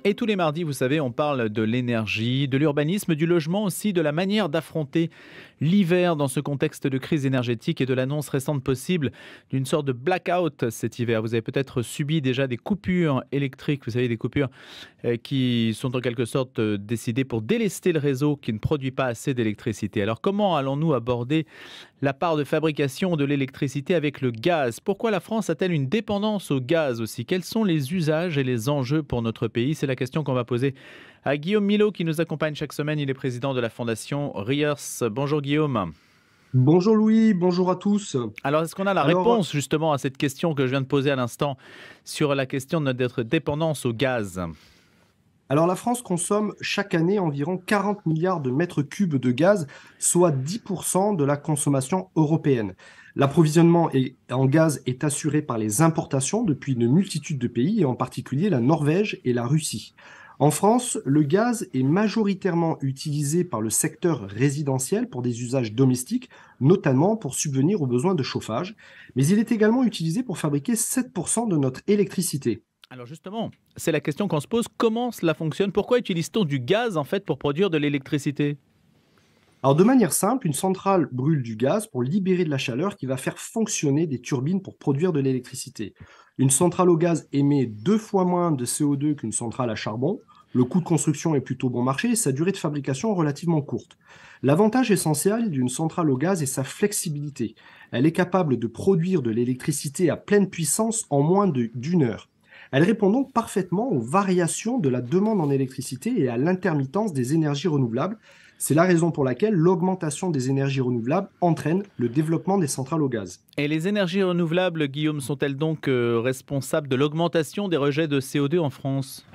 Et tous les mardis, vous savez, on parle de l'énergie, de l'urbanisme, du logement aussi, de la manière d'affronter l'hiver dans ce contexte de crise énergétique et de l'annonce récente possible d'une sorte de blackout cet hiver. Vous avez peut-être subi déjà des coupures électriques, vous savez, des coupures qui sont en quelque sorte décidées pour délester le réseau qui ne produit pas assez d'électricité. Alors comment allons-nous aborder la part de fabrication de l'électricité avec le gaz? Pourquoi la France a-t-elle une dépendance au gaz aussi? Quels sont les usages et les enjeux pour notre pays? C'est la question qu'on va poser à Guillaume Milot qui nous accompagne chaque semaine. Il est président de la fondation Riers. Bonjour Guillaume. Bonjour Louis, bonjour à tous. Alors est-ce qu'on a la Alors, réponse justement à cette question que je viens de poser à l'instant sur la question de notre dépendance au gaz? alors, la France consomme chaque année environ 40 milliards de mètres cubes de gaz, soit 10% de la consommation européenne. L'approvisionnement en gaz est assuré par les importations depuis une multitude de pays, et en particulier la Norvège et la Russie. En France, le gaz est majoritairement utilisé par le secteur résidentiel pour des usages domestiques, notamment pour subvenir aux besoins de chauffage, mais il est également utilisé pour fabriquer 7% de notre électricité. Alors justement, c'est la question qu'on se pose. Comment cela fonctionne? Pourquoi utilise-t-on du gaz en fait pour produire de l'électricité? Alors, de manière simple, une centrale brûle du gaz pour libérer de la chaleur qui va faire fonctionner des turbines pour produire de l'électricité. Une centrale au gaz émet 2 fois moins de CO2 qu'une centrale à charbon. Le coût de construction est plutôt bon marché et sa durée de fabrication relativement courte. L'avantage essentiel d'une centrale au gaz est sa flexibilité. Elle est capable de produire de l'électricité à pleine puissance en moins d'une heure. Elle répond donc parfaitement aux variations de la demande en électricité et à l'intermittence des énergies renouvelables. C'est la raison pour laquelle l'augmentation des énergies renouvelables entraîne le développement des centrales au gaz. Et les énergies renouvelables, Guillaume, sont-elles donc responsables de l'augmentation des rejets de CO2 en France?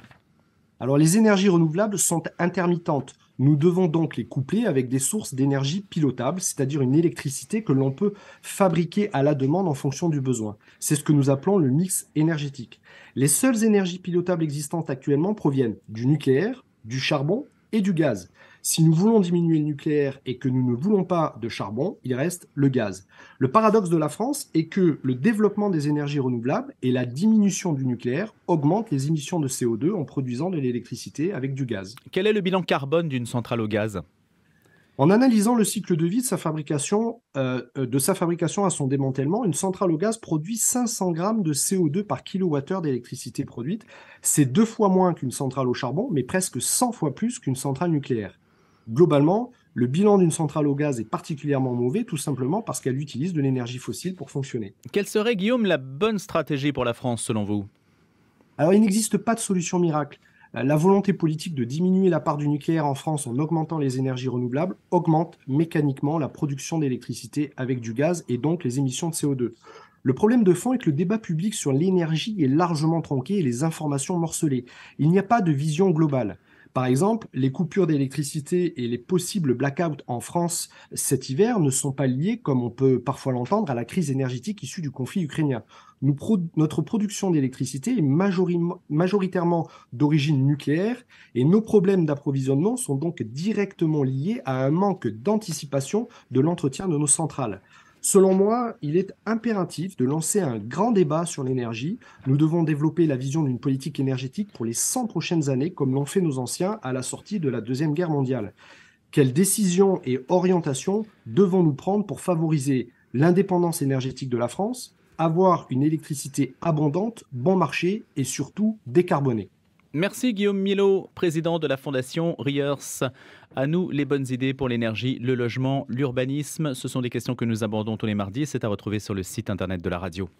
Alors, les énergies renouvelables sont intermittentes. Nous devons donc les coupler avec des sources d'énergie pilotables, c'est-à-dire une électricité que l'on peut fabriquer à la demande en fonction du besoin. C'est ce que nous appelons le mix énergétique. Les seules énergies pilotables existantes actuellement proviennent du nucléaire, du charbon et du gaz. Si nous voulons diminuer le nucléaire et que nous ne voulons pas de charbon, il reste le gaz. Le paradoxe de la France est que le développement des énergies renouvelables et la diminution du nucléaire augmentent les émissions de CO2 en produisant de l'électricité avec du gaz. Quel est le bilan carbone d'une centrale au gaz? En analysant le cycle de vie de sa fabrication à son démantèlement, une centrale au gaz produit 500 grammes de CO2 par kilowattheure d'électricité produite. C'est 2 fois moins qu'une centrale au charbon, mais presque 100 fois plus qu'une centrale nucléaire. Globalement, le bilan d'une centrale au gaz est particulièrement mauvais, tout simplement parce qu'elle utilise de l'énergie fossile pour fonctionner. Quelle serait, Guillaume, la bonne stratégie pour la France selon vous? Alors, il n'existe pas de solution miracle. La volonté politique de diminuer la part du nucléaire en France en augmentant les énergies renouvelables augmente mécaniquement la production d'électricité avec du gaz et donc les émissions de CO2. Le problème de fond est que le débat public sur l'énergie est largement tronqué et les informations morcelées. Il n'y a pas de vision globale. Par exemple, les coupures d'électricité et les possibles blackouts en France cet hiver ne sont pas liés, comme on peut parfois l'entendre, à la crise énergétique issue du conflit ukrainien. Notre production d'électricité est majoritairement d'origine nucléaire et nos problèmes d'approvisionnement sont donc directement liés à un manque d'anticipation de l'entretien de nos centrales. Selon moi, il est impératif de lancer un grand débat sur l'énergie. Nous devons développer la vision d'une politique énergétique pour les 100 prochaines années, comme l'ont fait nos anciens à la sortie de la Deuxième Guerre mondiale. Quelles décisions et orientations devons-nous prendre pour favoriser l'indépendance énergétique de la France, avoir une électricité abondante, bon marché et surtout décarbonée? Merci Guillaume Milot, président de la fondation Riers. À nous les bonnes idées pour l'énergie, le logement, l'urbanisme. Ce sont des questions que nous abordons tous les mardis. C'est à retrouver sur le site internet de la radio.